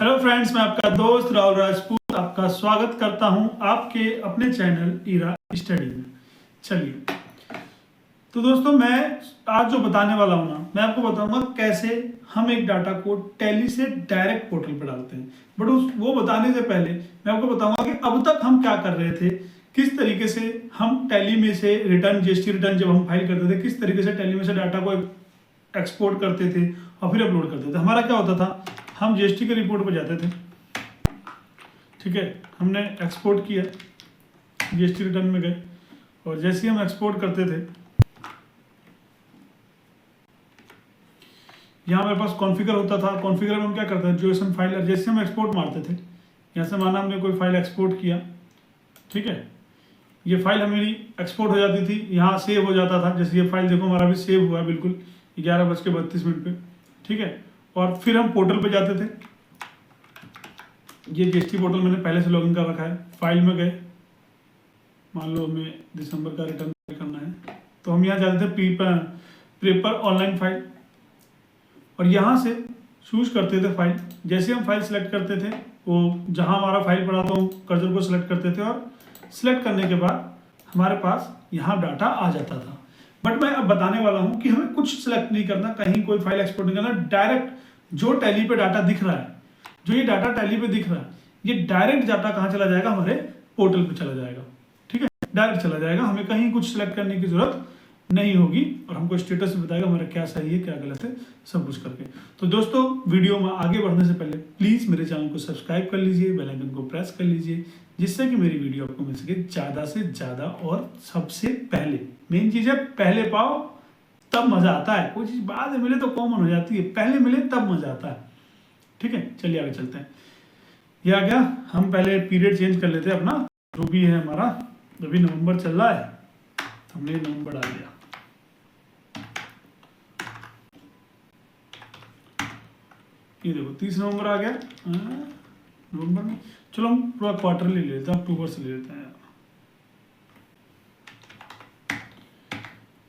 Hello friends, मैं आपका दोस्त राहुल राजपूत आपका स्वागत करता हूं आपके अपने चैनल ईरा स्टडी में। चलिए, तो दोस्तों मैं आज जो बताने वाला हूं ना, मैं आपको बताऊंगा कैसे हम एक डाटा को टैली से डायरेक्ट पोर्टल पर डालते हैं। बट वो बताने से पहले मैं आपको बताऊंगा कि अब तक हम क्या कर रहे थे, किस तरीके से हम टैली में से रिटर्न जीएसटी रिटर्न जब हम फाइल करते थे, किस तरीके से टैली में से डाटा को एक्सपोर्ट करते थे और फिर अपलोड करते थे। हमारा क्या होता था, हम जीएसटी के रिपोर्ट पर जाते थे, ठीक है, हमने एक्सपोर्ट किया, जीएसटी रिटर्न में गए और जैसे ही हम एक्सपोर्ट करते थे, यहाँ मेरे पास कॉन्फ़िगर होता था। कॉन्फ़िगर में हम क्या करते हैं, जोएसएन फाइल, जैसे हम एक्सपोर्ट मारते थे, यहाँ से माना हमने कोई फाइल एक्सपोर्ट किया, ठीक है, ये फाइल हमारी एक्सपोर्ट हो जाती थी, यहाँ सेव हो जाता था। जैसे ये फाइल देखो हमारा भी सेव हुआ है बिल्कुल 11:32 पे, ठीक है। और फिर हम पोर्टल पे जाते थे, ये जीएसटी पोर्टल मैंने पहले से लॉगिन कर रखा है। फाइल में गए, मान लो हमें दिसंबर का रिटर्न करना है, तो हम यहाँ जाते थे प्रेपर ऑनलाइन फाइल और यहाँ से चूज करते थे फाइल। जैसे हम फाइल सेलेक्ट करते थे, वो जहाँ हमारा फाइल पड़ा तो हम कर्सर को सिलेक्ट करते थे और सिलेक्ट करने के बाद हमारे पास यहाँ डाटा आ जाता था। बट मैं अब बताने वाला हूँ कि हमें कुछ सिलेक्ट नहीं करना, कहीं कोई फाइल एक्सपोर्ट नहीं करना, डायरेक्ट जो टैली पे डाटा दिख रहा है, जो ये डाटा टैली पे दिख रहा है, ये डायरेक्ट डाटा कहाँ चला जाएगा, हमारे पोर्टल पे चला जाएगा, ठीक है, डायरेक्ट चला जाएगा। हमें कहीं कुछ सिलेक्ट करने की जरूरत नहीं होगी और हमको स्टेटस भी बताएगा हमारा क्या सही है क्या गलत है, सब कुछ करके। तो दोस्तों, वीडियो में आगे बढ़ने से पहले प्लीज़ मेरे चैनल को सब्सक्राइब कर लीजिए, बेल आइकन को प्रेस कर लीजिए, जिससे कि मेरी वीडियो आपको मिल सके ज़्यादा से ज़्यादा और सबसे पहले। मेन चीज़ है, पहले पाओ तब मज़ा आता है। कोई चीज़ बाद में मिले तो कॉमन हो जाती है, पहले मिले तब मज़ा आता है, ठीक है। चलिए आगे चलते हैं। ये आ गया, हम पहले पीरियड चेंज कर लेते हैं अपना, जो भी है हमारा। अभी नवंबर चल रहा है, हमने नवंबर डाल दिया। ये देखो 30 नवंबर आ गया नवंबर में। चलो हम पूरा क्वार्टरली ले लेते हैं, अक्टूबर से ले लेते हैं,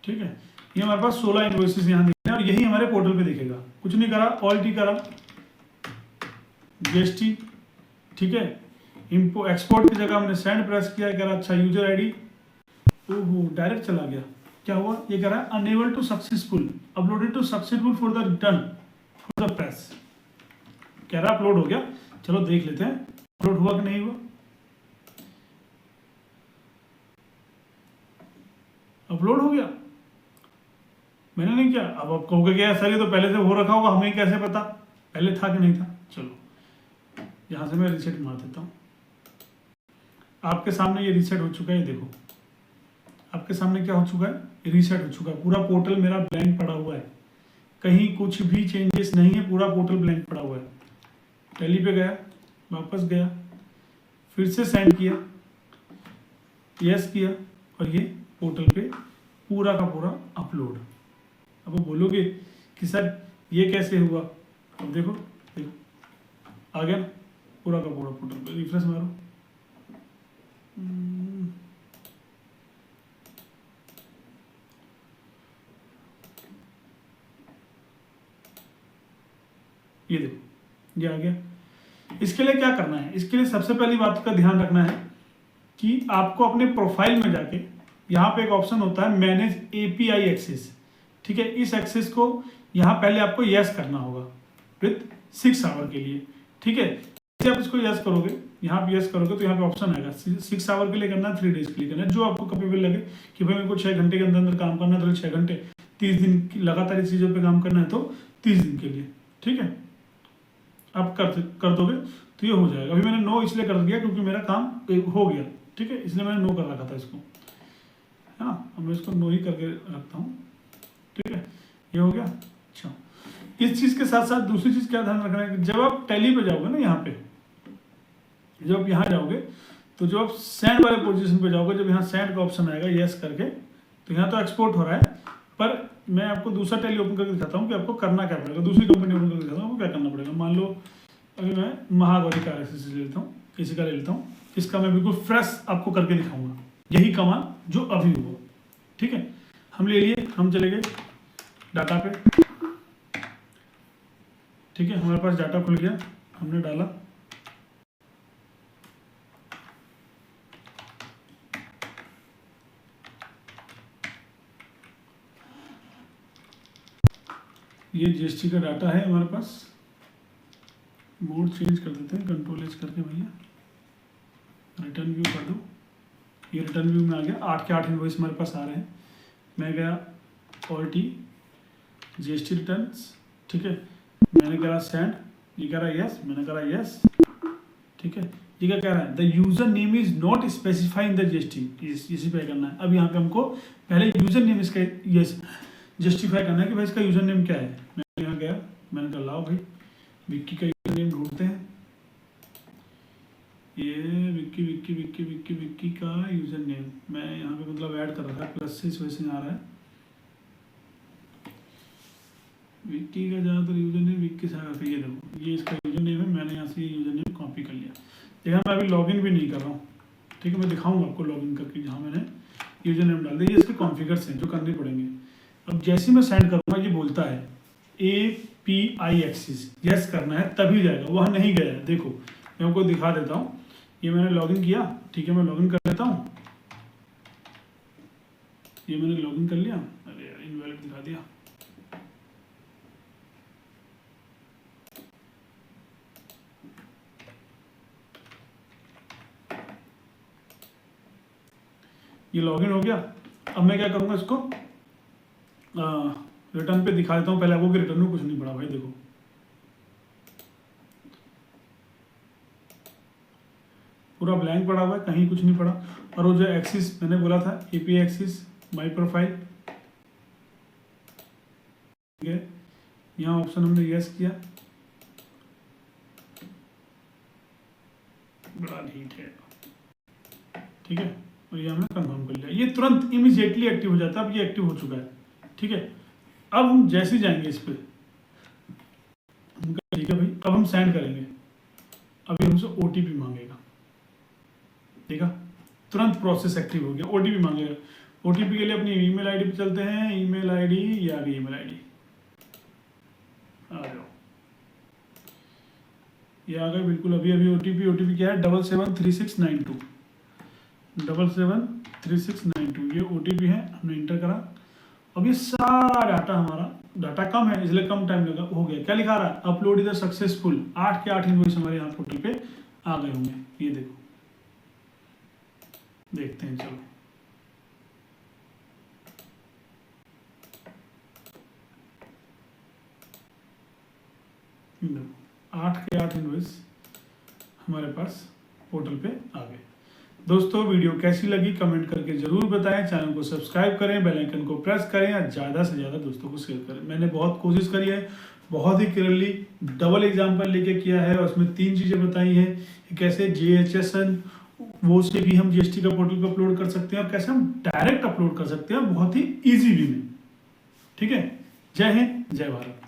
ठीक है। ये हमारे पास 16 इनवॉइसेस यहाँ दिख रहे हैं और यही हमारे पोर्टल पे दिखेगा। कुछ नहीं करा, ऑल टी करा, जीएसटी, ठीक है। इम्पो एक्सपोर्ट की जगह हमने सेंड प्रेस किया, कह रहा अच्छा यूजर आईडी, ओहो डायरेक्ट चला गया। क्या हुआ, ये कह रहा है unable to successful uploaded to successful for the return for the press, कह रहा अपलोड हो गया। चलो देख लेते हैं अपलोड हुआ कि नहीं हुआ। अपलोड हो गया, मैंने नहीं किया। अब आप कहोगे क्या सर, ये तो पहले से हो रखा होगा, हमें कैसे पता पहले था कि नहीं था। चलो यहाँ से मैं रीसेट मार देता हूँ। आपके सामने ये रीसेट हो चुका है, ये देखो आपके सामने क्या हो चुका है, रीसेट हो चुका है। पूरा पोर्टल मेरा ब्लैंक पड़ा हुआ है, कहीं कुछ भी चेंजेस नहीं है, पूरा पोर्टल ब्लैंक पड़ा हुआ है। टैली पे गया, वापस गया, फिर से सेंड किया, यस किया और ये पोर्टल पे पूरा का पूरा अपलोड। अब वो बोलोगे कि सर ये कैसे हुआ, अब देखो देखो आ गया पूरा का पूरा पोर्टल पे। रिफ्रेश मारो, ये देखो ये आ गया। इसके लिए क्या करना है, इसके लिए सबसे पहली बात का ध्यान रखना है कि आपको अपने प्रोफाइल में जाके यहाँ पे एक ऑप्शन होता है मैनेज एपीआई एक्सेस, ठीक है। इस एक्सेस को यहाँ पहले आपको यस करना होगा विथ 6 आवर के लिए, ठीक है। जैसे आप इसको यस करोगे, यहाँ पे यस करोगे तो यहाँ पे ऑप्शन आएगा 6 आवर के लिए करना है, 3 डेज के लिए करना है, जो आपको कैपेबल लगे कि भाई मेरे को 6 घंटे के अंदर अंदर काम करना है तो 6 घंटे, 30 दिन लगातार इस चीज़ों पर काम करना है तो 30 दिन के लिए, ठीक है। आप कर दोगे तो ये हो जाएगा। अभी मैंने नो इसलिए कर दिया क्योंकि मेरा काम हो गया, ठीक है, इसलिए मैंने नो कर रखा था इसको, है ना। अब मैं इसको नो ही करके रखता हूँ, ठीक है, ये हो गया। अच्छा, इस चीज़ के साथ साथ दूसरी चीज़ क्या ध्यान रखना है कि जब आप टैली पे जाओगे ना, यहाँ पे जब आप यहाँ जाओगे तो जब आप सेंड वाले पोजीशन पे जाओगे, जब यहाँ सेंड का ऑप्शन आएगा यस करके, तो यहाँ तो एक्सपोर्ट हो रहा है, पर मैं आपको दूसरा टैली ओपन करके दिखाता हूँ कि आपको करना क्या पड़ेगा। दूसरी कंपनी ओपन करके दिखाता हूँ क्या करना पड़ेगा। मान लो अभी मैं महागौरी कार एक्सेस ले लेता हूँ, किसी का ले लेता हूँ, इसका मैं बिल्कुल फ्रेश आपको करके दिखाऊंगा, यही कमाल जो अभी हुआ, ठीक है। हम ले लिए, हम चले गए डाटा पे, ठीक है, हमारे पास डाटा खुल गया। हमने डाला, ये जीएसटी का डाटा है हमारे पास। मोड चेंज कर देते हैं, कंट्रोल एच करके भैया, रिटर्न व्यू कर दो। ये रिटर्न व्यू में आ गया, 8 के 8 इनवॉइस हमारे पास आ रहे हैं। मैं गया ऑल्टी जीएसटी रिटर्न्स, ठीक है, मैंने करा सेंड, ये कह रहा है यस, मैंने करा यस, ठीक है। ये क्या कह रहा है, the user name is not specify in the GST, इसी पे करना है। अब यहाँ पे हमको पहले यूजर नेम इसका यस जस्टिफाई करना है कि भाई इसका यूजर नेम क्या है। मैं यहाँ गया, मैंने कहा लाओ भाई विक्की का यूजर नेम ढूंढते हैं। ये विक्की विक्की विक्की विक्की विक्की का यूजर नेम मैं यहाँ पे मतलब ऐड कर रहा था, प्लस से इस वजह से आ रहा है। विक्की का ज़्यादातर यूजर नेम विक्की से आकर, ये देखो ये इसका यूजर नेम है, मैंने यहाँ से ये यूजर नेम कॉपी कर लिया। देखा मैं अभी लॉगिन भी नहीं कर रहा हूँ, ठीक है, मैं दिखाऊंगा आपको लॉगिन करके जहाँ मैंने यूजर नेम डाल दिया। ये इसके कॉन्फ़िगर्स हैं जो करने पड़ेंगे। अब जैसे ही मैं सेंड करूँगा ये बोलता है API एक्सिस, यस करना है तभी जाएगा, वह नहीं गया है। देखो मैं आपको दिखा देता हूँ, ये मैंने लॉगिन किया, ठीक है, मैं लॉगिन कर लेता हूँ। ये मैंने लॉगिन कर लिया, अरे यार इनवैलिड दिखा दिया। ये लॉगिन हो गया। अब मैं क्या करूँगा, इसको रिटर्न पे दिखा देता हूँ पहले आपको कि रिटर्न में कुछ नहीं पड़ा भाई। देखो पूरा ब्लैंक पड़ा हुआ है, कहीं कुछ नहीं पड़ा। और वो जो एक्सिस मैंने बोला था API एक्सिस माई प्रोफाइल, ठीक है, यहाँ ऑप्शन हमने यस किया, बड़ा हीट है, ठीक है, और ये हमने कंफर्म कर लिया। ये तुरंत इमीडिएटली एक्टिव हो जाता है। अब ये एक्टिव हो चुका है, ठीक है। अब हम जैसे जाएंगे इस पे, ठीक है भाई, अब हम सेंड करेंगे। अभी हमसे OTP मांगेगा, ठीक है, तुरंत प्रोसेस एक्टिव हो गया। OTP मांगेगा, OTP के लिए अपनी ईमेल आईडी पे चलते हैं। ईमेल आईडी, ये आ गई ईमेल आईडी, आ जाओ, ये आ गया बिल्कुल। अभी अभी OTP क्या है, 773692 773692, ये OTP है, हमने इंटर करा। अब ये सारा डाटा हमारा, डाटा कम है इसलिए कम टाइम लगा, हो गया। क्या लिखा रहा है, अपलोड इधर सक्सेसफुल। 8 के 8 इनवॉइस हमारे यहाँ पोर्टल पे आ गए होंगे। ये देखो, देखते हैं, चलो 8 के 8 इनवॉइस हमारे पास पोर्टल पे आ गए। दोस्तों वीडियो कैसी लगी कमेंट करके जरूर बताएं। चैनल को सब्सक्राइब करें, बेल आइकन को प्रेस करें और ज़्यादा से ज़्यादा दोस्तों को शेयर करें। मैंने बहुत कोशिश करी है, बहुत ही क्लियरली डबल एग्जाम्पल लेके किया है और उसमें 3 चीज़ें बताई हैं कि कैसे JHSN वो से भी हम GST का पोर्टल पर अपलोड कर सकते हैं और कैसे हम डायरेक्ट अपलोड कर सकते हैं बहुत ही ईजी वे में, ठीक है। जय हिंद, जय भारत।